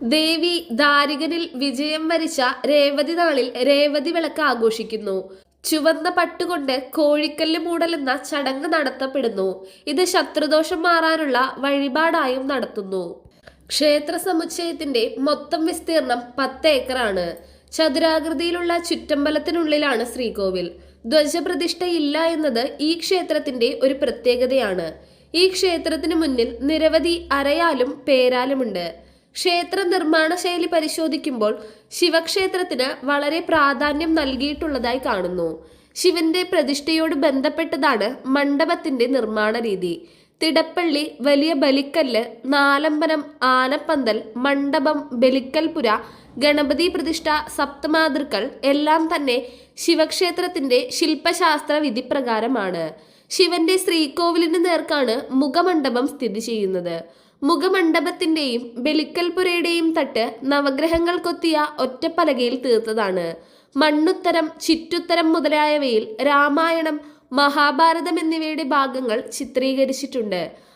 ദേവി ദാരികനിൽ വിജയം വരിച്ച രേവതി നാളിൽ രേവതി വിളക്ക് ആഘോഷിക്കുന്നു. ചുവന്ന പട്ടുകൊണ്ട് കോഴിക്കല്ല് മൂടൽ എന്ന ചടങ്ങ് നടത്തപ്പെടുന്നു. ഇത് ശത്രുദോഷം മാറാനുള്ള വഴിപാടായും നടത്തുന്നു. ക്ഷേത്ര സമുച്ചയത്തിന്റെ മൊത്തം വിസ്തീർണം 10 ഏക്കറാണ്. ചതുരാകൃതിയിലുള്ള ചുറ്റമ്പലത്തിനുള്ളിലാണ് ശ്രീകോവിൽ. ധ്വജപ്രതിഷ്ഠയില്ല എന്നത് ഈ ക്ഷേത്രത്തിന്റെ ഒരു പ്രത്യേകതയാണ്. ഈ ക്ഷേത്രത്തിന് മുന്നിൽ നിരവധി അരയാലും പേരാലുമുണ്ട്. ക്ഷേത്ര നിർമ്മാണ ശൈലി പരിശോധിക്കുമ്പോൾ ശിവക്ഷേത്രത്തിന് വളരെ പ്രാധാന്യം നൽകിയിട്ടുള്ളതായി കാണുന്നു. ശിവന്റെ പ്രതിഷ്ഠയോട് ബന്ധപ്പെട്ടതാണ് മണ്ഡപത്തിന്റെ നിർമ്മാണ രീതി. തിടപ്പള്ളി, വലിയ ബലിക്കല്ല്, നാലമ്പലം, ആനപ്പന്തൽ, മണ്ഡപം, ബലിക്കൽപുര, ഗണപതി പ്രതിഷ്ഠ, സപ്തമാതൃക്കൾ എല്ലാം തന്നെ ശിവക്ഷേത്രത്തിന്റെ ശില്പശാസ്ത്ര വിധിപ്രകാരമാണ്. ശിവന്റെ ശ്രീകോവിലിന് നേർക്കാണ് മുഖമണ്ഡപം സ്ഥിതി ചെയ്യുന്നത്. മുഖമണ്ഡപത്തിന്റെയും ബലിക്കൽപുരയുടെയും തട്ട് നവഗ്രഹങ്ങൾ കൊത്തിയ ഒറ്റപ്പലകയിൽ തീർത്തതാണ്. മണ്ണുത്തരം, ചിറ്റുത്തരം മുതലായവയിൽ രാമായണം, മഹാഭാരതം എന്നിവയുടെ ഭാഗങ്ങൾ ചിത്രീകരിച്ചിട്ടുണ്ട്.